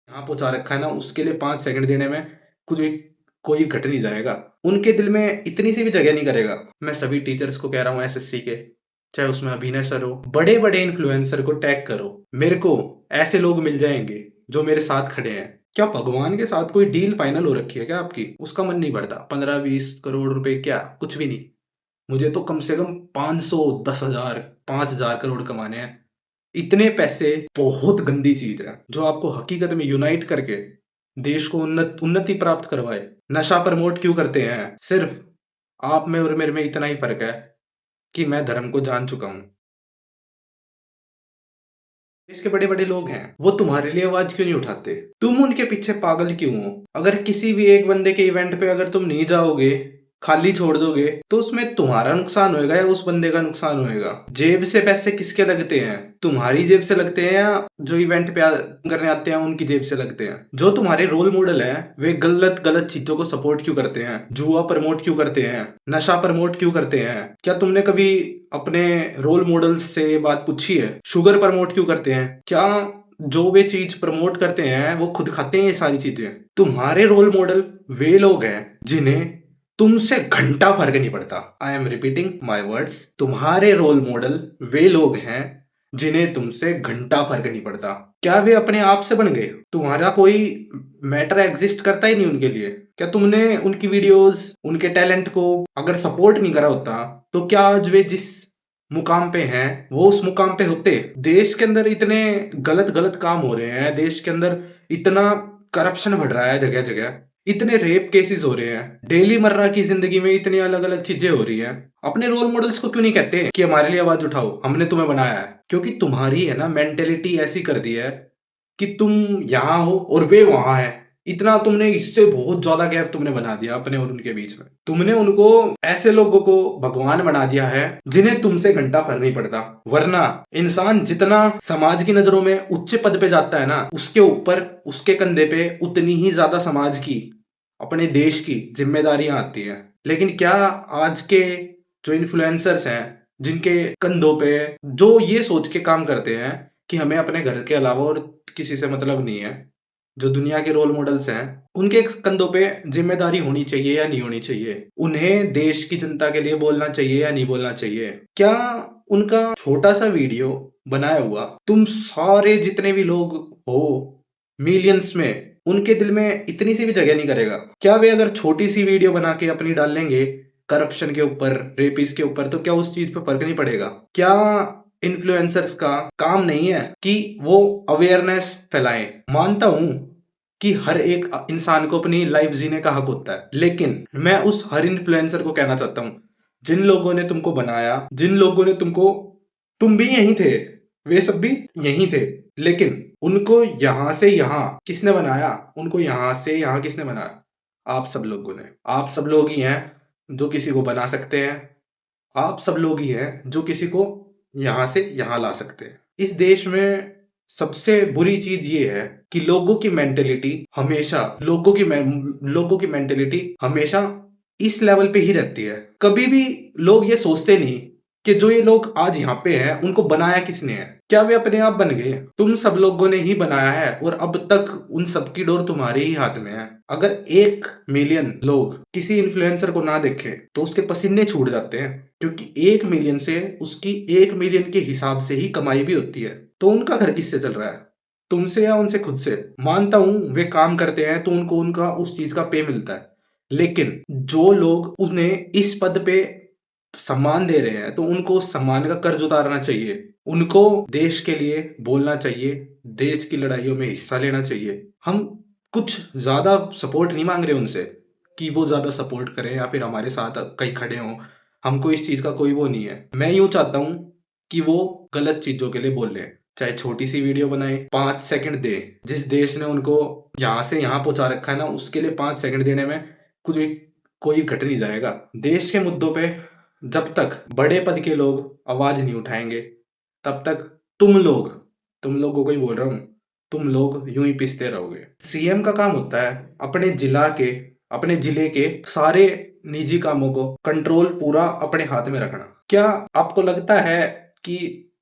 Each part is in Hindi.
यहाँ पहुंचा रखा है ना, उसके लिए 5 सेकंड देने में कुछ भी कोई घट नहीं जाएगा। उनके दिल में इतनी सी भी जगह नहीं करेगा। मैं सभी टीचर्स को कह रहा हूँ, एसएससी के, चाहे उसमें अभिनय सर हो, बड़े बड़े इन्फ्लुएंसर को टैग करो। मेरे को ऐसे लोग मिल जाएंगे जो मेरे साथ खड़े हैं। क्या भगवान के साथ कोई डील फाइनल हो रखी है क्या आपकी? उसका मन नहीं बढ़ता? 15-20 करोड़ रुपए क्या, कुछ भी नहीं। मुझे तो कम से कम 500, 10,000, 5,000 करोड़ कमाने हैं। इतने पैसे बहुत गंदी चीज है, जो आपको हकीकत में यूनाइट करके देश को उन्नति प्राप्त करवाए। नशा प्रमोट क्यों करते हैं? सिर्फ आप में और मेरे में इतना ही फर्क है कि मैं धर्म को जान चुका हूं। देश के बड़े बड़े लोग हैं, वो तुम्हारे लिए आवाज क्यों नहीं उठाते? तुम उनके पीछे पागल क्यों हो? अगर किसी भी एक बंदे के इवेंट पे अगर तुम नहीं जाओगे, खाली छोड़ दोगे, तो उसमें तुम्हारा नुकसान होएगा या उस बंदे का नुकसान होएगा? जेब से पैसे किसके लगते हैं? तुम्हारी जेब से लगते हैं या जो इवेंट पे करने आते हैं उनकी जेब से लगते हैं? जो तुम्हारे रोल मॉडल हैं, वे गलत गलत चीजों को सपोर्ट क्यों करते हैं? जुआ प्रमोट क्यों करते हैं? नशा प्रमोट क्यों करते हैं? क्या तुमने कभी अपने रोल मॉडल्स से ये बात पूछी है? शुगर प्रमोट क्यों करते हैं? क्या जो वे चीज प्रमोट करते हैं वो खुद खाते हैं ये सारी चीजें? तुम्हारे रोल मॉडल वे लोग हैं जिन्हें तुमसे घंटा फर्क नहीं पड़ता। I am repeating my words, तुम्हारे रोल मॉडल वे लोग हैं जिन्हें तुमसे घंटा फर्क नहीं पड़ता। क्या वे अपने आप से बन गए? तुम्हारा कोई मैटर एग्जिस्ट करता ही नहीं उनके लिए? क्या तुमने उनकी वीडियोस, उनके टैलेंट को अगर सपोर्ट नहीं करा होता, तो क्या आज वे जिस मुकाम पे हैं वो उस मुकाम पे होते? देश के अंदर इतने गलत गलत काम हो रहे हैं, देश के अंदर इतना करप्शन बढ़ रहा है जगह जगह, इतने रेप केसेस हो रहे हैं, डेली मर्रा की जिंदगी में इतनी अलग अलग चीजें हो रही हैं। अपने रोल मॉडल्स को क्यों नहीं कहते कि हमारे लिए आवाज उठाओ, हमने तुम्हें बनाया है? क्योंकि तुम्हारी है ना मेंटेलिटी ऐसी कर दी है कि तुम यहाँ हो और वे वहां है। इतना तुमने, इससे बहुत ज्यादा गैप तुमने बना दिया अपने और उनके बीच में। तुमने उनको, ऐसे लोगों को भगवान बना दिया है जिन्हें तुमसे घंटा फर्क नहीं पड़ता। वरना इंसान जितना समाज की नजरों में उच्च पद पे जाता है ना, उसके ऊपर, उसके कंधे पे उतनी ही ज्यादा समाज की, अपने देश की जिम्मेदारियां आती हैं। लेकिन क्या आज के जो इन्फ्लुएंसर्स हैं, जिनके कंधों पे जो ये सोच के काम करते हैं कि हमें अपने घर के अलावा और किसी से मतलब नहीं है, जो दुनिया के रोल मॉडल्स हैं, उनके कंधों पे जिम्मेदारी होनी चाहिए या नहीं होनी चाहिए? उन्हें देश की जनता के लिए बोलना चाहिए या नहीं बोलना चाहिए? क्या उनका छोटा सा वीडियो बनाया हुआ तुम सारे जितने भी लोग हो मिलियंस में, उनके दिल में इतनी सी भी जगह नहीं करेगा? क्या वे अगर छोटी सी वीडियो बना के अपनी डाल लेंगे करप्शन के ऊपर, रेपिस के ऊपर, तो क्या उस चीज पे फर्क नहीं पड़ेगा? क्या इन्फ्लुएंसर्स का काम नहीं है कि वो अवेयरनेस फैलाएं? मानता हूं कि हर एक इंसान को अपनी लाइफ जीने का हक होता है, लेकिन मैं उस हर इन्फ्लुएंसर को कहना चाहता हूं, जिन लोगों ने तुमको बनाया, जिन लोगों ने तुमको, तुम भी यहीं थे, वे सब भी यहीं थे, लेकिन उनको यहां से यहां किसने बनाया? उनको यहां से यहां किसने बनाया? आप सब लोगों ने। आप सब लोग ही हैं जो किसी को बना सकते हैं। आप सब लोग ही हैं जो किसी को यहां से यहां ला सकते हैं। इस देश में सबसे बुरी चीज ये है कि लोगों की मेंटेलिटी हमेशा इस लेवल पे ही रहती है। कभी भी लोग ये सोचते नहीं कि जो ये लोग आज यहाँ पे हैं उनको बनाया किसने है? क्या वे अपने आप बन गए? तुम सब लोगों ने ही बनाया है, और अब तक उन सबकी डोर तुम्हारे ही हाथ में है। अगर 1 मिलियन लोग किसी इन्फ्लुएंसर को ना देखें तो उसके पसीने छूट जाते हैं, क्योंकि 1 मिलियन से उसकी 1 मिलियन के हिसाब से ही कमाई भी होती है। तो उनका घर किससे चल रहा है? तुमसे या उनसे खुद से? मानता हूं वे काम करते हैं तो उनको उनका उस चीज का पे मिलता है, लेकिन जो लोग उन्हें इस पद पे सम्मान दे रहे हैं तो उनको उस सम्मान का कर्ज उतारना चाहिए। उनको देश के लिए बोलना चाहिए, देश की लड़ाइयों में हिस्सा लेना चाहिए। हम कुछ ज्यादा सपोर्ट नहीं मांग रहे उनसे कि वो ज्यादा सपोर्ट करें या फिर हमारे साथ कहीं खड़े हों। हमको इस चीज का कोई वो नहीं है। मैं यूं चाहता हूं कि वो गलत चीजों के लिए बोले, चाहे छोटी सी वीडियो बनाए, 5 सेकंड दे। जिस देश ने उनको यहां से यहां पहुंचा रखा है ना, उसके लिए 5 सेकंड देने में कुछ भी कोई घट नहीं जाएगा। देश के मुद्दों पे जब तक बड़े पद के लोग आवाज नहीं उठाएंगे, तब तक तुम लोगों को ही बोल रहा हूं, तुम लोग यूं ही पिसते रहोगे। सीएम का काम होता है अपने जिले के सारे निजी कामों को कंट्रोल पूरा अपने हाथ में रखना। क्या आपको लगता है कि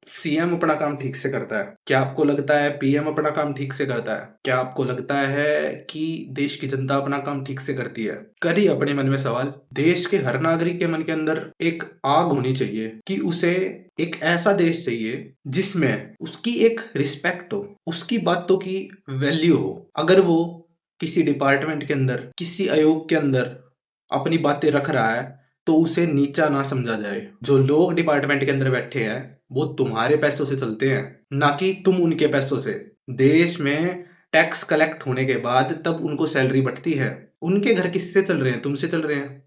सीएम अपना काम ठीक से करता है? क्या आपको लगता है पीएम अपना काम ठीक से करता है? क्या आपको लगता है कि देश की जनता अपना काम ठीक से करती है? करिए अपने मन में सवाल। देश के हर नागरिक के मन के अंदर एक आग होनी चाहिए कि उसे एक ऐसा देश चाहिए जिसमें उसकी एक रिस्पेक्ट हो, उसकी बातों की वैल्यू हो। अगर वो किसी डिपार्टमेंट के अंदर, किसी आयोग के अंदर अपनी बातें रख रहा है तो उसे नीचा ना समझा जाए। जो लोग डिपार्टमेंट के अंदर बैठे हैं वो तुम्हारे पैसों से चलते हैं, ना कि तुम उनके पैसों से। देश में टैक्स कलेक्ट होने के बाद तब उनको सैलरी बढ़ती है। उनके घर किससे चल रहे हैं? तुमसे चल रहे हैं।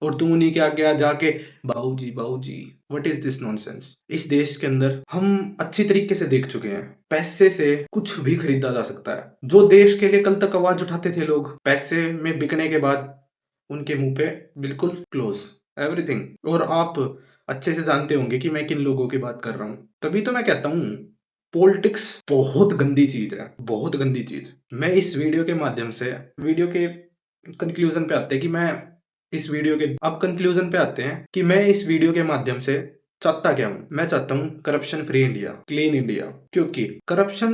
और तुम उन्हीं के आगे जाके बाबूजी बाबूजी, व्हाट इज दिस नॉनसेंस। इस देश के अंदर हम अच्छी तरीके से देख चुके हैं, पैसे से कुछ भी खरीदा जा सकता है। जो देश के लिए कल तक आवाज उठाते थे लोग, पैसे में बिकने के बाद उनके मुंह पे बिल्कुल क्लोज एवरीथिंग। और आप अच्छे से जानते होंगे कि मैं किन लोगों की बात कर रहा हूँ। तभी तो मैं कहता हूँ पॉलिटिक्स बहुत गंदी चीज है, बहुत गंदी चीज। मैं इस वीडियो के माध्यम से, वीडियो के कंक्लूजन पे आते हैं कि मैं इस वीडियो के अब कंक्लूजन पे आते हैं कि मैं इस वीडियो के माध्यम से चाहता क्या हूँ। मैं चाहता हूँ corruption free India, clean India. क्योंकि करप्शन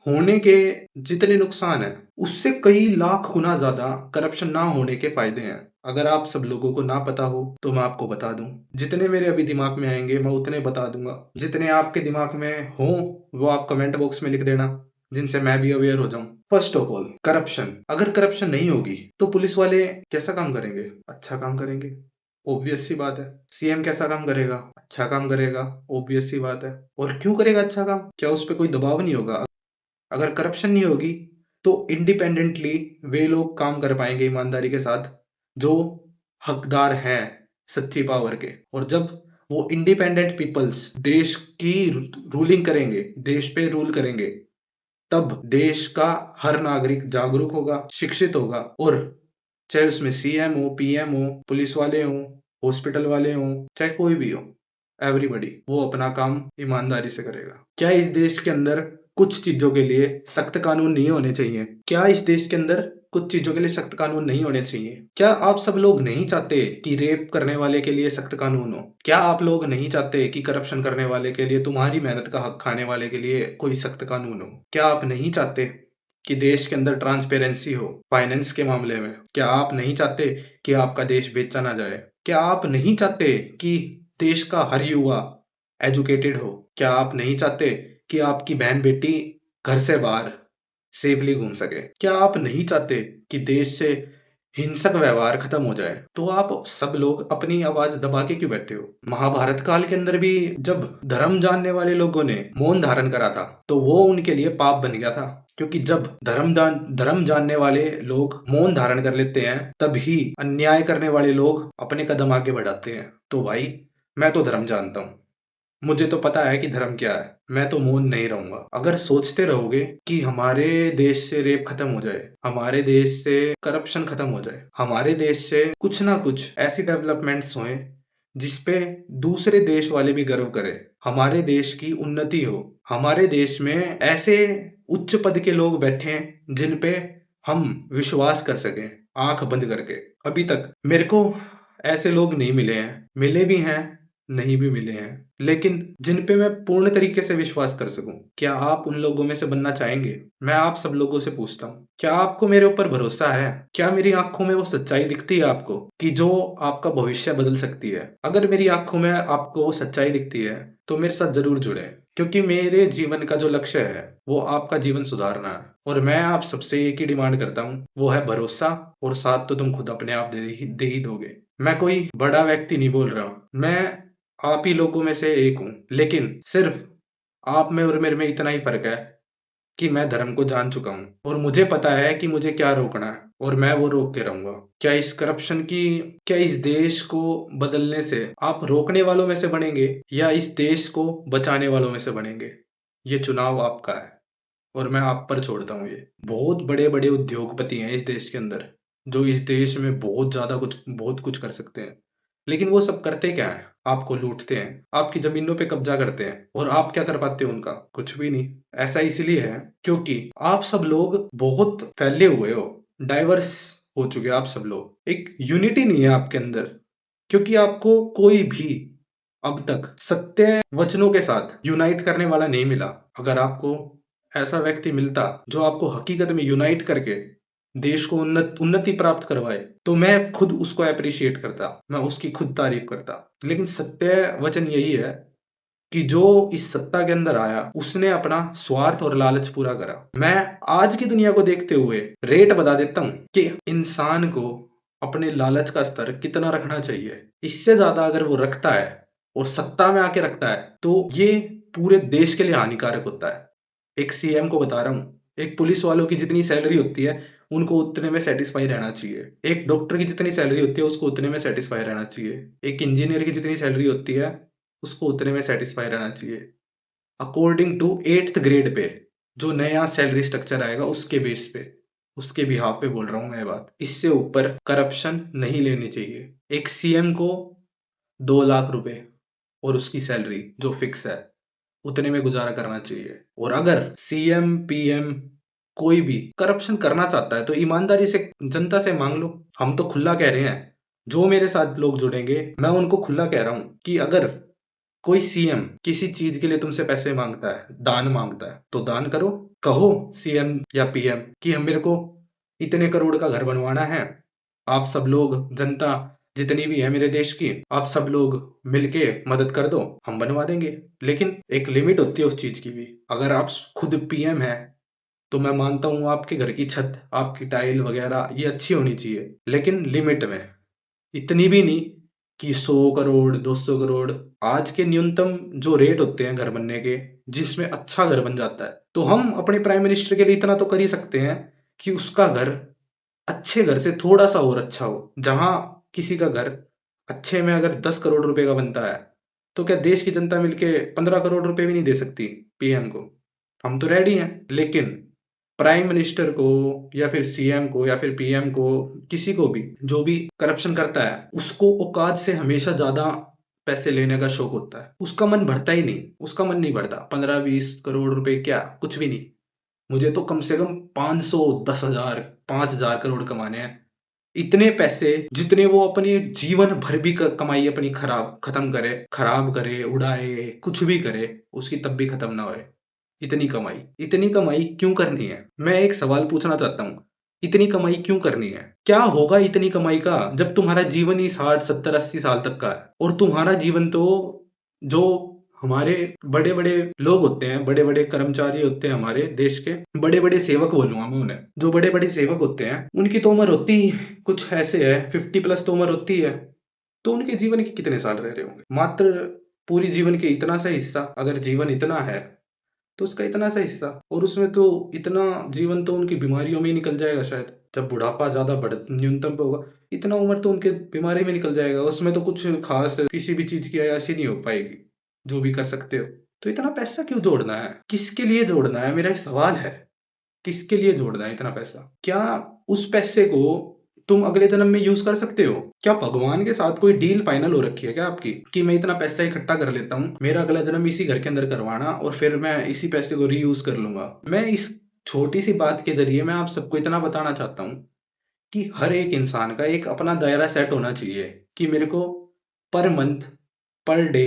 होने के जितने नुकसान है उससे कई लाख गुना ज्यादा करप्शन ना होने के फायदे हैं। अगर आप सब लोगों को ना पता हो तो मैं आपको बता दूं। जितने मेरे अभी दिमाग में आएंगे मैं उतने बता दूंगा। जितने आपके दिमाग में हो वो आप कमेंट बॉक्स में लिख देना, जिनसे मैं भी अवेयर हो जाऊं। First of all corruption. अगर करप्शन नहीं होगी तो पुलिस वाले कैसा काम करेंगे? अच्छा काम करेंगे, ऑब्वियस सी बात है। सीएम कैसा काम करेगा? अच्छा काम करेगा, ऑब्वियस सी बात है। और क्यों करेगा अच्छा काम? क्या उस पर कोई दबाव नहीं होगा? अगर करप्शन नहीं होगी तो इंडिपेंडेंटली वे लोग काम कर पाएंगे ईमानदारी के साथ जो हकदार हैं सच्ची पावर के। और जब वो इंडिपेंडेंट पीपल्स देश की रूलिंग करेंगे, देश पे रूल करेंगे, तब देश का हर नागरिक जागरूक होगा, शिक्षित होगा। और चाहे उसमें सीएम हो, पीएम हो, पुलिस वाले हो, हॉस्पिटल वाले हो, चाहे कोई भी हो, एवरीबॉडी वो अपना काम ईमानदारी से करेगा। क्या इस देश के अंदर कुछ चीजों के लिए सख्त कानून नहीं होने चाहिए? क्या इस देश के अंदर कुछ चीजों के लिए सख्त कानून नहीं होने चाहिए? क्या आप सब लोग नहीं चाहते कि रेप करने वाले के लिए सख्त कानून हो? क्या आप लोग नहीं चाहते कि करप्शन करने वाले के लिए, तुम्हारी मेहनत का हक खाने वाले के लिए कोई सख्त कानून हो? क्या आप नहीं चाहते कि देश के अंदर ट्रांसपेरेंसी हो फाइनेंस के मामले में? क्या आप नहीं चाहते कि आपका देश बेचा ना जाए? क्या आप नहीं चाहते कि देश का हर युवा एजुकेटेड हो? क्या आप नहीं चाहते कि आपकी बहन बेटी घर से बाहर सेफली घूम सके? क्या आप नहीं चाहते कि देश से हिंसक व्यवहार खत्म हो जाए? तो आप सब लोग अपनी आवाज दबा के क्यों बैठे हो? महाभारत काल के अंदर भी जब धर्म जानने वाले लोगों ने मौन धारण करा था तो वो उनके लिए पाप बन गया था। क्योंकि जब धर्म जानने वाले लोग मौन धारण कर लेते हैं तभी अन्याय करने वाले लोग अपने कदम आगे बढ़ाते हैं। तो भाई मैं तो धर्म जानता हूँ, मुझे तो पता है कि धर्म क्या है। मैं तो मौन नहीं रहूंगा। अगर सोचते रहोगे कि हमारे देश से रेप खत्म हो जाए, हमारे देश से करप्शन खत्म हो जाए, हमारे देश से कुछ ना कुछ ऐसी डेवलपमेंट्स होए जिसपे दूसरे देश वाले भी गर्व करें, हमारे देश की उन्नति हो, हमारे देश में ऐसे उच्च पद के लोग बैठे हैं जिन पे हम विश्वास कर सकें आंख बंद करके। अभी तक मेरे को ऐसे लोग नहीं मिले हैं, मिले भी हैं, नहीं भी मिले हैं, लेकिन जिन पे मैं पूर्ण तरीके से विश्वास कर सकूं। क्या आप उन लोगों में से बनना चाहेंगे? मैं आप सब लोगों से पूछता हूँ, क्या आपको मेरे ऊपर भरोसा है? क्या मेरी आंखों में वो सच्चाई दिखती है आपको कि जो आपका भविष्य बदल सकती है? अगर मेरी आंखों में आपको वो सच्चाई दिखती है तो मेरे साथ जरूर जुड़े, क्योंकि मेरे जीवन का जो लक्ष्य है वो आपका जीवन सुधारना है। और मैं आप सबसे एक ही डिमांड करता हूँ, वो है भरोसा। और साथ तो तुम खुद अपने आप दे ही दोगे। मैं कोई बड़ा व्यक्ति नहीं बोल रहा हूँ, मैं आप ही लोगों में से एक हूं। लेकिन सिर्फ आप में और मेरे में इतना ही फर्क है कि मैं धर्म को जान चुका हूं और मुझे पता है कि मुझे क्या रोकना है और मैं वो रोक के रहूंगा। क्या इस करप्शन की, क्या इस देश को बदलने से आप रोकने वालों में से बनेंगे या इस देश को बचाने वालों में से बनेंगे? ये चुनाव आपका है और मैं आप पर छोड़ता हूँ ये। बहुत बड़े बड़े उद्योगपति हैं इस देश के अंदर जो इस देश में बहुत कुछ कर सकते हैं, लेकिन वो सब करते क्या है? आपको लूटते हैं, आपकी जमीनों पे कब्जा करते हैं। और आप क्या कर पाते हो उनका? कुछ भी नहीं। ऐसा इसलिए है क्योंकि आप सब लोग बहुत फैले हुए हो, डाइवर्स हो चुके हैं आप सब लोग। एक यूनिटी नहीं है आपके अंदर, क्योंकि आपको कोई भी अब तक सत्य वचनों के साथ यूनाइट करने वाला नहीं मिला। अगर आपको ऐसा व्यक्ति मिलता जो आपको हकीकत में यूनाइट करके देश को उन्नति प्राप्त करवाए, तो मैं खुद उसको अप्रिशिएट करता, मैं उसकी खुद तारीफ करता। लेकिन सत्य वचन यही है कि जो इस सत्ता के अंदर आया उसने अपना स्वार्थ और लालच पूरा करा। मैं आज की दुनिया को देखते हुए रेट बता देता हूं कि इंसान को अपने लालच का स्तर कितना रखना चाहिए। इससे ज्यादा अगर वो रखता है और सत्ता में आके रखता है तो ये पूरे देश के लिए हानिकारक होता है। एक सीएम को बता रहा हूँ, एक पुलिस वालों की जितनी सैलरी होती है उनको उतने में सेटिस्फाई रहना चाहिए। एक डॉक्टर की जितनी सैलरी होती है उसको उतने में सेटिस्फाई रहना चाहिए। एक इंजीनियर की जितनी सैलरी होती है उसको उतने में सेटिस्फाई रहना चाहिए। According to 8th grade pay जो नया सैलरी स्ट्रक्चर आएगा उसके बेस पे, उसके बिहाफ पे बोल रहा हूँ मैं बात। इससे ऊपर करप्शन नहीं लेनी चाहिए। एक सीएम को 2 लाख रुपए और उसकी सैलरी जो फिक्स है उतने में गुजारा करना चाहिए। और अगर सीएम पीएम कोई भी करप्शन करना चाहता है तो ईमानदारी से जनता से मांग लो। हम तो खुला कह रहे हैं, जो मेरे साथ लोग जुड़ेंगे मैं उनको खुला कह रहा हूं कि अगर कोई सीएम किसी चीज के लिए तुमसे पैसे मांगता है, दान मांगता है, तो दान करो। कहो सीएम या पीएम कि हम मेरे को इतने करोड़ का घर बनवाना है, आप सब लोग जनता जितनी भी है मेरे देश की, आप सब लोग मिलके मदद कर दो, हम बनवा देंगे। लेकिन एक लिमिट होती है उस चीज की भी। अगर आप खुद पीएम है तो मैं मानता हूँ आपके घर की छत, आपकी टाइल वगैरह ये अच्छी होनी चाहिए, लेकिन लिमिट में। इतनी भी नहीं कि 100 करोड़ 200 करोड़। आज के न्यूनतम जो रेट होते हैं घर बनने के, जिसमें अच्छा घर बन जाता है, तो हम अपने प्राइम मिनिस्टर के लिए इतना तो कर ही सकते हैं कि उसका घर अच्छे घर से थोड़ा सा और अच्छा हो। जहां किसी का घर अच्छे में अगर 10 करोड़ रुपए का बनता है तो क्या देश की जनता मिलके 15 करोड़ रुपए भी नहीं दे सकती पीएम को? हम तो रेडी हैं। लेकिन प्राइम मिनिस्टर को या फिर सीएम को या फिर पीएम को, किसी को भी जो भी करप्शन करता है, उसको औकात से हमेशा ज्यादा पैसे लेने का शौक होता है। उसका मन भरता ही नहीं, उसका मन नहीं भरता। 15-20 करोड़ रुपए क्या, कुछ भी नहीं। मुझे तो कम से कम 500 10,000 5,000 करोड़ कमाने हैं। इतने पैसे जितने वो अपने जीवन भर भी कमाई अपनी खराब खत्म करे, खराब करे, उड़ाए, कुछ भी करे, उसकी तब भी खत्म ना होए। इतनी कमाई क्यों करनी है? मैं एक सवाल पूछना चाहता हूँ, इतनी कमाई क्यों करनी है? क्या होगा इतनी कमाई का जब तुम्हारा जीवन ही 60 70 80 साल तक का है? और तुम्हारा जीवन तो, जो हमारे बड़े बड़े लोग होते हैं, बड़े बड़े कर्मचारी होते हैं, हमारे देश के बड़े बड़े सेवक बोलूंगा मैं उन्हें, जो बड़े बड़े सेवक होते हैं उनकी तो उम्र होती कुछ ऐसे है, 50+ तो उम्र होती है। तो उनके जीवन के कितने साल रह रहे होंगे? मात्र पूरी जीवन के इतना सा हिस्सा, अगर जीवन इतना है तो उसका इतना सा हिस्सा, और उसमें तो इतना जीवन तो उनकी बीमारियों में ही निकल जाएगा शायद। जब बुढ़ापा ज्यादा बढ़ न्यूनतम पे होगा, इतना उम्र तो उनके बीमारी में निकल जाएगा। उसमें तो कुछ खास किसी भी चीज की अयाशी नहीं हो पाएगी जो भी कर सकते हो। तो इतना पैसा क्यों जोड़ना है? किसके लिए जोड़ना है? मेरा एक सवाल है, किसके लिए जोड़ना है इतना पैसा? क्या उस पैसे को तुम अगले जन्म में यूज कर सकते हो? क्या भगवान के साथ कोई डील फाइनल हो रखी है क्या आपकी कि मैं इतना पैसा इकट्ठा कर लेता हूँ, मेरा अगला जन्म इसी घर के अंदर करवाना और फिर मैं इसी पैसे को रीयूज कर लूंगा? मैं इस छोटी सी बात के जरिए मैं आप सबको इतना बताना चाहता हूँ कि हर एक इंसान का एक अपना दायरा सेट होना चाहिए कि मेरे को पर मंथ, पर डे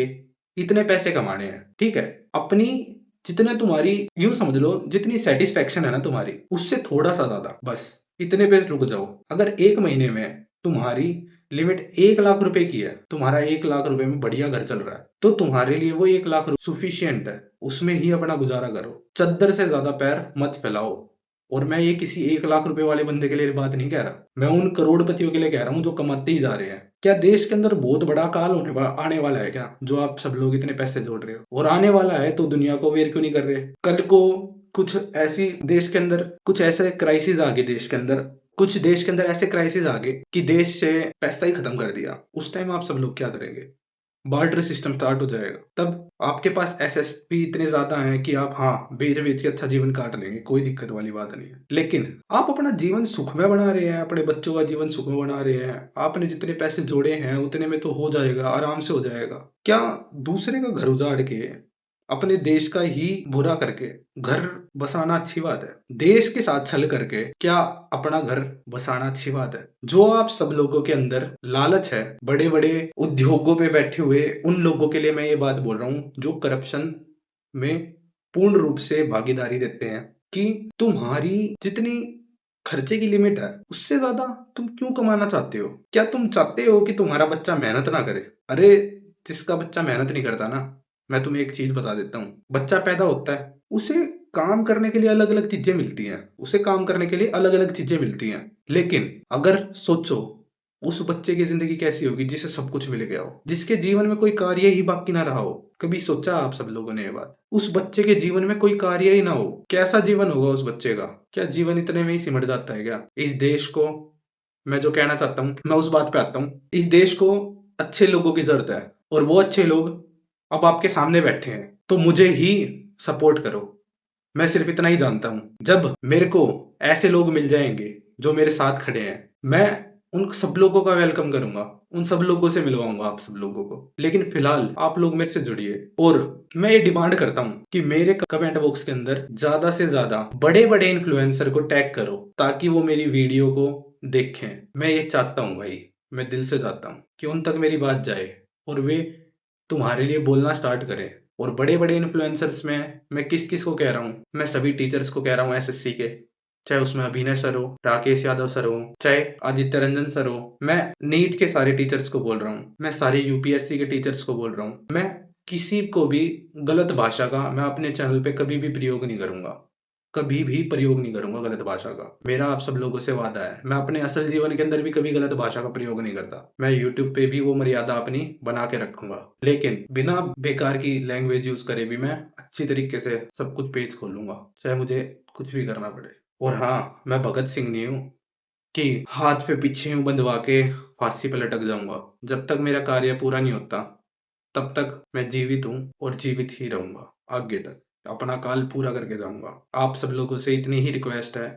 इतने पैसे कमाने हैं। ठीक है, अपनी जितने तुम्हारी, यूं समझ लो जितनी सेटिस्फेक्शन है ना तुम्हारी, उससे थोड़ा सा ज्यादा, बस इतने पे रुक जाओ। अगर एक महीने में तुम्हारी लिमिट 1 लाख रुपए की है, तुम्हारा 1 लाख रुपए में बढ़िया घर चल रहा है, तो तुम्हारे लिए वो 1 लाख सुफिशियंट है। उसमें ही अपना गुजारा करो, चद्दर से ज्यादा पैर मत फैलाओ। और मैं ये किसी 1 लाख रुपए वाले बंदे के लिए बात नहीं कह रहा, मैं उन करोड़पतियों के लिए कह रहा हूँ जो कमाते ही जा रहे हैं। क्या देश के अंदर बहुत बड़ा काल आने वाला है क्या, जो आप सब लोग इतने पैसे जोड़ रहे हो? और आने वाला है तो दुनिया को अवेयर क्यों नहीं कर रहे? कल को कुछ ऐसी देश के अंदर कुछ ऐसे क्राइसिस आ गए, देश के अंदर कुछ देश के अंदर ऐसे क्राइसिस आ गए कि देश से पैसा ही खत्म कर दिया, उस टाइम आप सब लोग क्या करेंगे? बार्टर सिस्टम स्टार्ट हो जाएगा। तब आपके पास एसएसपी इतने ज्यादा हैं कि आप हाँ बेच बेच के अच्छा जीवन काट लेंगे, कोई दिक्कत वाली बात नहीं है। लेकिन आप अपना जीवन सुखमय बना रहे हैं, अपने बच्चों का जीवन सुखमय बना रहे हैं, आपने जितने पैसे जोड़े हैं उतने में तो हो जाएगा, आराम से हो जाएगा। क्या दूसरे का घर उजाड़ के अपने देश का ही बुरा करके घर बसाना अच्छी बात है? देश के साथ छल करके क्या अपना घर बसाना अच्छी बात है? जो आप सब लोगों के अंदर लालच है, बड़े बड़े उद्योगों पे बैठे हुए उन लोगों के लिए मैं ये बात बोल रहा हूँ जो करप्शन में पूर्ण रूप से भागीदारी देते हैं कि तुम्हारी जितनी खर्चे की लिमिट है उससे ज्यादा तुम क्यों कमाना चाहते हो? क्या तुम चाहते हो कि तुम्हारा बच्चा मेहनत ना करे? अरे जिसका बच्चा मेहनत नहीं करता ना, मैं तुम्हें एक चीज बता देता हूँ, बच्चा पैदा होता है उसे काम करने के लिए अलग अलग चीजें मिलती हैं, उसे काम करने के लिए अलग अलग चीजें मिलती हैं, लेकिन अगर सोचो उस बच्चे की जिंदगी कैसी होगी जिसे सब कुछ मिल गया हो, जिसके जीवन में कोई कार्य ही बाकी ना रहा हो। कभी सोचा आप सब लोगों ने ये बात? उस बच्चे के जीवन में कोई कार्य ही ना हो, कैसा जीवन होगा उस बच्चे का? क्या जीवन इतने में ही सिमट जाता है क्या? इस देश को मैं जो कहना चाहता हूँ, मैं उस बात पे आता हूँ, इस देश को अच्छे लोगों की जरूरत है और वो अच्छे लोग अब आपके सामने बैठे हैं, तो मुझे ही सपोर्ट करो। मैं सिर्फ इतना ही जानता हूँ, जब मेरे को ऐसे लोग मिल जाएंगे जो मेरे साथ खड़े हैं, मैं उन सब लोगों का वेलकम करूंगा, उन सब लोगों से मिलवाऊंगा आप सब लोगों को। लेकिन फिलहाल आप लोग मेरे से जुड़िए और मैं ये डिमांड करता हूँ कि मेरे कमेंट बॉक्स के अंदर ज्यादा से ज्यादा बड़े बड़े इन्फ्लुएंसर को टैग करो ताकि वो मेरी वीडियो को देखें। मैं ये चाहता हूँ भाई, मैं दिल से चाहता हूँ कि उन तक मेरी बात जाए और वे तुम्हारे लिए बोलना स्टार्ट करें। और बड़े बड़े इन्फ्लुएंसर्स में मैं किस किस को कह रहा हूँ? मैं सभी टीचर्स को कह रहा हूँ एसएससी के, चाहे उसमें अभिनय सर हो, राकेश यादव सर हो, चाहे आदित्य रंजन सर हो, मैं नीट के सारे टीचर्स को बोल रहा हूँ, मैं सारे यूपीएससी के टीचर्स को बोल रहा हूँ, मैं किसी को भी गलत भाषा का मैं अपने चैनल पे कभी भी प्रयोग नहीं करूंगा, कभी भी प्रयोग नहीं करूंगा गलत भाषा का। मेरा आप सब लोगों से वादा है, मैं अपने असल जीवन के अंदर भी कभी गलत भाषा का प्रयोग नहीं करता। मैं यूट्यूब पे भी वो मर्यादा अपनी बना के रखूंगा, लेकिन बिना बेकार की लैंग्वेज यूज करे भी मैं अच्छी तरीके से सब कुछ पेज खोलूंगा, चाहे मुझे कुछ भी करना पड़े। और हाँ, मैं भगत सिंह नहीं हूँ कि हाथ पे पीछे यूं बंधवा के फांसी पे लटक जाऊंगा। जब तक मेरा कार्य पूरा नहीं होता तब तक मैं जीवित हूँ और जीवित ही रहूंगा, आगे तक अपना काल पूरा करके जाऊंगा। आप सब लोगों से इतनी ही रिक्वेस्ट है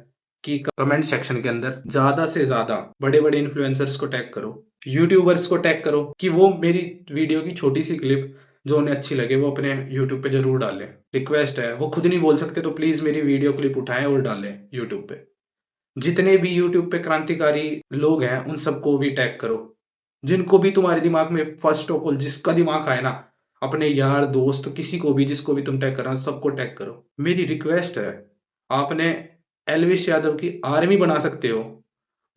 कि कमेंट सेक्शन के अंदर ज्यादा से ज्यादा बड़े बड़े इन्फ्लुएंसर्स को टैग करो, यूट्यूबर्स को टैग करो कि वो मेरी वीडियो की छोटी सी क्लिप जो उन्हें अच्छी लगे वो अपने यूट्यूब पे जरूर डालें। रिक्वेस्ट है, वो खुद नहीं बोल सकते तो प्लीज मेरी वीडियो क्लिप उठाएं और डालें यूट्यूब पे। जितने भी यूट्यूब पे क्रांतिकारी लोग हैं उन सबको भी टैग करो, जिनको भी तुम्हारे दिमाग में फर्स्ट ऑफ ऑल जिसका दिमाग आए ना, अपने यार दोस्त किसी को भी जिसको भी तुम टैग करना सबको टैग करो। मेरी रिक्वेस्ट है, आपने एलविश यादव की आर्मी बना सकते हो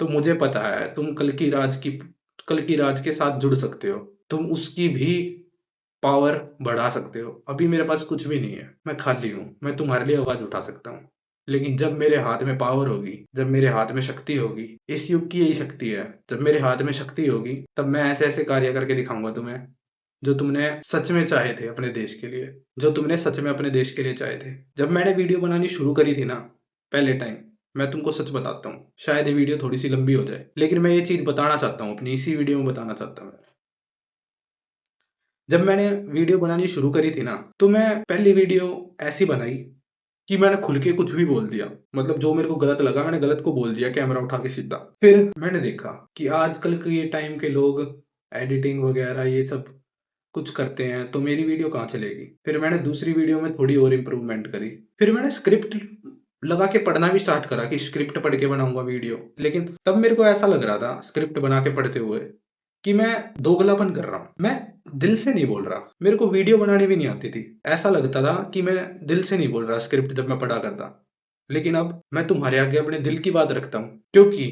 तो मुझे पता है तुम कल की राज के साथ जुड़ सकते हो, तुम उसकी भी पावर बढ़ा सकते हो। अभी मेरे पास कुछ भी नहीं है, मैं खाली हूँ, मैं तुम्हारे लिए आवाज उठा सकता हूँ, लेकिन जब मेरे हाथ में पावर होगी, जब मेरे हाथ में शक्ति होगी, इस युग की यही शक्ति है, जब मेरे हाथ में शक्ति होगी तब मैं ऐसे ऐसे कार्य करके दिखाऊंगा तुम्हें जो तुमने सच में चाहे थे अपने देश के लिए, जो तुमने सच में अपने देश के लिए चाहे थे। जब मैंने वीडियो बनानी शुरू करी थी ना पहले टाइम, मैं तुमको सच बताता हूँ, शायद ये वीडियो थोड़ी सी लंबी हो जाए लेकिन मैं ये चीज बताना चाहता हूँ, अपनी इसी वीडियो में बताना चाहता हूँ। जब मैंने वीडियो बनानी शुरू करी थी ना तो मैं पहली वीडियो ऐसी बनाई कि मैंने खुल के कुछ भी बोल दिया, मतलब जो मेरे को गलत लगा मैंने गलत को बोल दिया कैमरा उठा के सीधा। फिर मैंने देखा कि आजकल के ये टाइम के लोग एडिटिंग वगैरह ये सब कुछ करते हैं तो मेरी वीडियो कहाँ चलेगी। फिर मैंने दूसरी वीडियो में थोड़ी और इम्प्रूवमेंट करी, फिर मैंने स्क्रिप्ट लगा के पढ़ना भी स्टार्ट करा कि स्क्रिप्ट पढ़ के बनाऊंगा वीडियो। लेकिन तब मेरे को ऐसा लग रहा था स्क्रिप्ट बना के पढ़ते हुए कि मैं दोगलापन कर रहा हूँ, मैं दिल से नहीं बोल रहा, मेरे को वीडियो बनानी भी नहीं आती थी, ऐसा लगता था कि मैं दिल से नहीं बोल रहा स्क्रिप्ट जब मैं पढ़ा करता। लेकिन अब मैं तुम्हारे आगे अपने दिल की बात रखता हूँ क्योंकि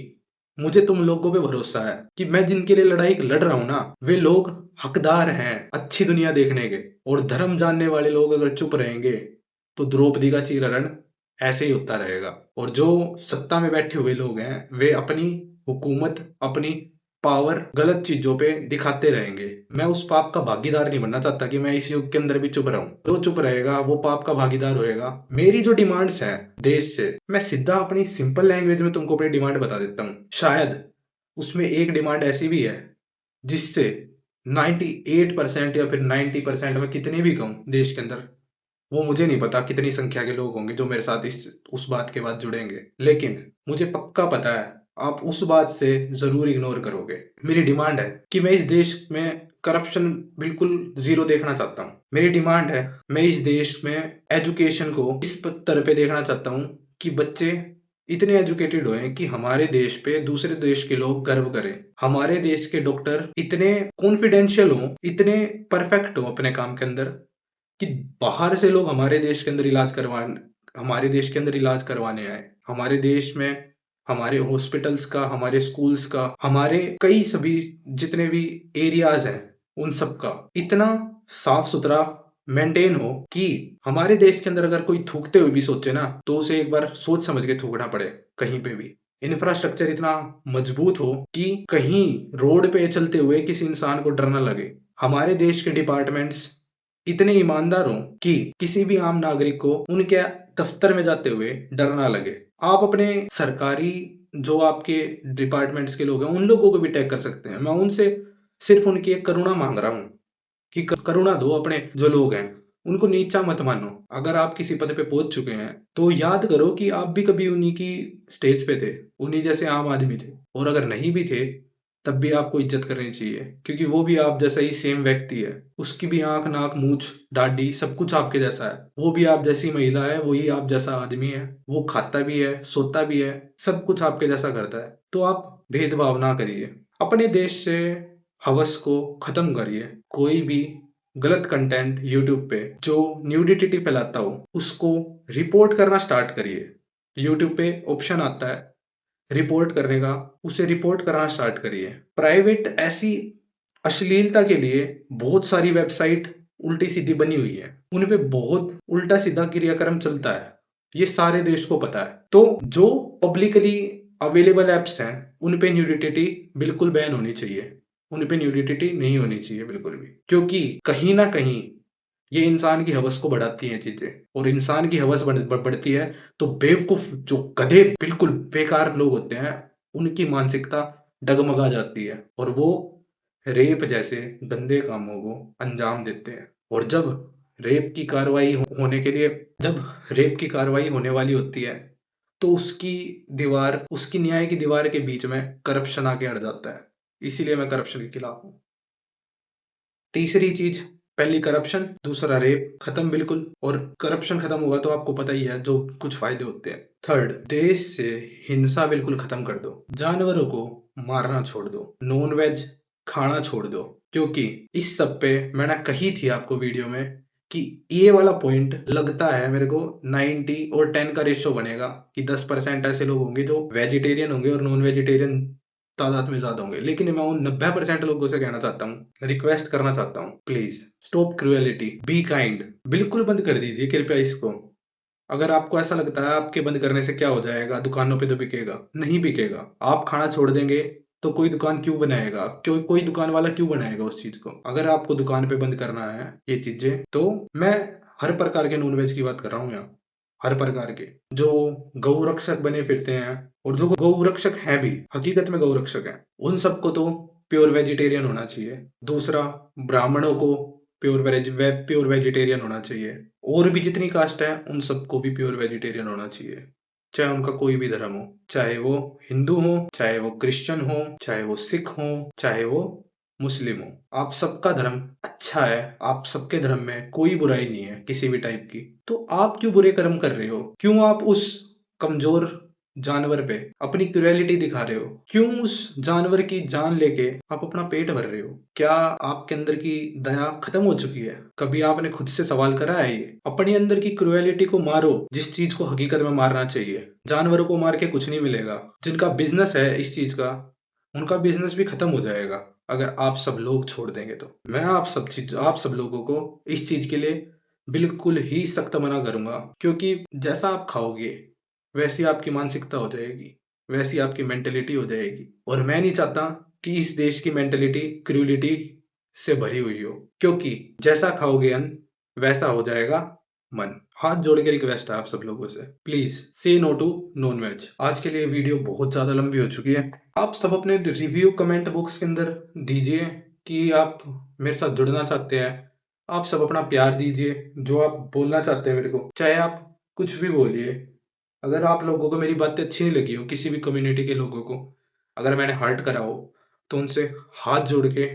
मुझे तुम लोगों पे भरोसा है कि मैं जिनके लिए लड़ाई लड़ रहा हूं ना वे लोग हकदार हैं अच्छी दुनिया देखने के। और धर्म जानने वाले लोग अगर चुप रहेंगे तो द्रौपदी का चीरहरण ऐसे ही होता रहेगा। और जो सत्ता में बैठे हुए लोग हैं वे अपनी हुकूमत अपनी पावर गलत चीजों पे दिखाते रहेंगे। मैं उस पाप का भागीदार नहीं बनना चाहता कि मैं इस युग के अंदर भी चुप रहूं। जो चुप रहेगा वो पाप का भागीदार होएगा। मेरी जो डिमांड्स हैं देश से, मैं सीधा अपनी सिंपल लैंग्वेज में तुमको अपनी डिमांड बता देता हूँ। शायद उसमें एक डिमांड ऐसी भी है जिससे 98% या फिर 90% में कितने भी कहूँ देश के अंदर, वो मुझे नहीं पता कितनी संख्या के लोग होंगे जो मेरे साथ इस उस बात के बाद जुड़ेंगे, लेकिन मुझे पक्का पता है आप उस बात से जरूर इग्नोर करोगे। मेरी डिमांड है कि मैं इस देश में करप्शन बिल्कुल जीरो देखना चाहता हूँ। मेरी डिमांड है, मैं इस देश में एजुकेशन को इस तरह पे देखना चाहता हूँ कि बच्चे इतने एजुकेटेड होए कि हमारे देश पे दूसरे देश के लोग गर्व करें। हमारे देश के डॉक्टर इतने कॉन्फिडेंशियल हों, इतने परफेक्ट हों अपने काम के अंदर कि बाहर से लोग हमारे देश के अंदर इलाज करवाने आए। हमारे देश में हमारे हॉस्पिटल्स का, हमारे स्कूल्स का, हमारे कई सभी जितने भी एरियाज हैं उन सब का इतना साफ सुथरा मेंटेन हो कि हमारे देश के अंदर अगर कोई थूकते हुए भी सोचे ना तो उसे एक बार सोच समझ के थूकना पड़े। कहीं पे भी इंफ्रास्ट्रक्चर इतना मजबूत हो कि कहीं रोड पे चलते हुए किसी इंसान को डर ना लगे। हमारे देश के डिपार्टमेंट्स इतने ईमानदार हों कि किसी भी आम नागरिक को उनके दफ्तर में जाते हुए डर ना लगे। आप अपने सरकारी जो आपके डिपार्टमेंट्स के लोग हैं उन लोगों को भी टैग कर सकते हैं। मैं उनसे सिर्फ उनकी एक करुणा मांग रहा हूँ कि करुणा दो, अपने जो लोग हैं उनको नीचा मत मानो। अगर आप किसी पद पे पहुंच चुके हैं तो याद करो कि आप भी कभी उन्हीं की स्टेज पे थे, उन्हीं जैसे आम आदमी थे। और अगर नहीं भी थे तब भी आपको इज्जत करनी चाहिए, क्योंकि वो भी आप जैसा ही सेम व्यक्ति है। उसकी भी आंख, नाक, मूछ, दाढ़ी सब कुछ आपके जैसा है। वो भी आप जैसी महिला है, वही आप जैसा आदमी है। वो खाता भी है, सोता भी है, सब कुछ आपके जैसा करता है। तो आप भेदभाव ना करिए। अपने देश से हवस को खत्म करिए। कोई भी गलत कंटेंट यूट्यूब पे जो न्यूडिटी फैलाता हो उसको रिपोर्ट करना स्टार्ट करिए। यूट्यूब पे ऑप्शन आता है रिपोर्ट करने का, उसे रिपोर्ट करना स्टार्ट करिए। प्राइवेट ऐसी अश्लीलता के लिए बहुत सारी वेबसाइट उल्टी सीधी बनी हुई है, उन पे बहुत उल्टा सीधा क्रियाक्रम चलता है। ये सारे देश को पता है। तो जो पब्लिकली अवेलेबल एप्स हैं उन पे न्यूडिटी बिल्कुल बैन होनी चाहिए। उन पे न्यूडिटी नहीं होनी चाहिए बिल्कुल भी, क्योंकि कहीं ना कहीं ये इंसान की हवस को बढ़ाती हैं चीजें। और इंसान की हवस बढ़ती है तो बेवकूफ, जो गधे बिल्कुल बेकार लोग होते हैं, उनकी मानसिकता डगमगा जाती है और वो रेप जैसे गंदे कामों को अंजाम देते हैं। और जब रेप की कार्रवाई होने वाली होती है तो उसकी न्याय की दीवार के बीच में करप्शन आके अड़ जाता है। इसीलिए मैं करप्शन के खिलाफ हूँ। तीसरी चीज, पहली करप्शन, दूसरा रेप, खत्म बिल्कुल। और करप्शन खत्म होगा तो आपको पता ही है जो कुछ फायदे होते हैं। थर्ड, देश से हिंसा बिल्कुल खत्म कर दो। जानवरों को मारना छोड़ दो, नॉन वेज खाना छोड़ दो। क्योंकि इस सब पे मैंने कही थी आपको वीडियो में कि ये वाला पॉइंट लगता है मेरे को 90 और 10 का रेशो बनेगा कि 10% ऐसे लोग होंगे जो वेजिटेरियन होंगे और नॉन वेजिटेरियन तादाद में ज्यादा होंगे। लेकिन मैं उन 90% लोगों से कहना चाहता हूँ, रिक्वेस्ट करना चाहता हूँ, please stop cruelty, be kind. बिल्कुल बंद कर दीजिए कृपया इसको। अगर आपको ऐसा लगता है आपके बंद करने से क्या हो जाएगा, दुकानों पे तो बिकेगा, नहीं बिकेगा। आप खाना छोड़ देंगे तो कोई दुकान क्यों बनाएगा, कोई दुकान वाला क्यों बनाएगा उस चीज को। अगर आपको दुकान पे बंद करना है ये चीजें, तो मैं हर प्रकार के नॉनवेज की बात कर रहा हूँ यहाँ। हर प्रकार के जो गौ रक्षक बने फिरते हैं और जो गौ रक्षक हैं भी, हकीकत में गौ रक्षक हैं, उन सबको तो प्योर वेजिटेरियन होना चाहिए। दूसरा, ब्राह्मणों को प्योर वेजिटेरियन होना चाहिए। और भी जितनी कास्ट है उन सबको भी प्योर वेजिटेरियन होना चाहिए, चाहे उनका कोई भी धर्म हो। चाहे वो हिंदू हो, चाहे वो क्रिश्चियन हो, चाहे वो सिख हो, चाहे वो मुस्लिम हो। आप सबका धर्म अच्छा है, आप सबके धर्म में कोई बुराई नहीं है किसी भी टाइप की। तो आप क्यों बुरे कर्म कर रहे हो? क्यों आप उस कमजोर जानवर पे अपनी क्रुएलिटी दिखा रहे हो? क्यों उस जानवर की जान लेके आप अपना पेट भर रहे हो? क्या आपके अंदर की दया खत्म हो चुकी है? कभी आपने खुद से सवाल करा है ये? अपने अंदर की क्रुएलिटी को मारो, जिस चीज को हकीकत में मारना चाहिए। जानवरों को मार के कुछ नहीं मिलेगा। जिनका बिजनेस है इस चीज का, उनका बिजनेस भी खत्म हो जाएगा अगर आप सब लोग छोड़ देंगे। तो मैं आप सब लोगों को इस चीज के लिए बिल्कुल ही सख्त मना करूंगा, क्योंकि जैसा आप खाओगे वैसी आपकी मानसिकता हो जाएगी, वैसी आपकी मेंटेलिटी हो जाएगी। और मैं नहीं चाहता कि इस देश की मेंटेलिटी क्रूलिटी से भरी हुई हो, क्योंकि जैसा खाओगे अन्न वैसा हो जाएगा मन। हाथ जोड़ के रिक्वेस्ट है आप सब लोगों से, प्लीज से नो टू नॉन वेज। आज के लिए वीडियो बहुत ज्यादा लंबी हो चुकी है। आप सब अपने रिव्यू कमेंट बॉक्स के अंदर दीजिए कि आप मेरे साथ जुड़ना चाहते हैं। आप सब अपना प्यार दीजिए, जो आप बोलना चाहते हैं मेरे को, चाहे आप कुछ भी बोलिए। अगर आप लोगों को मेरी बातें अच्छी नहीं लगी हो, किसी भी कम्युनिटी के लोगों को अगर मैंने हर्ट करा हो, तो उनसे हाथ जोड़ के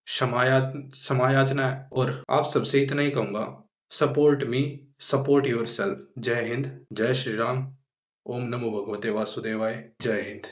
समायाचना है। और आप सबसे इतना ही कहूंगा, support me, support your self. जय हिंद, जय श्री राम, ओम नमो भगवते वासुदेवाय, जय हिंद।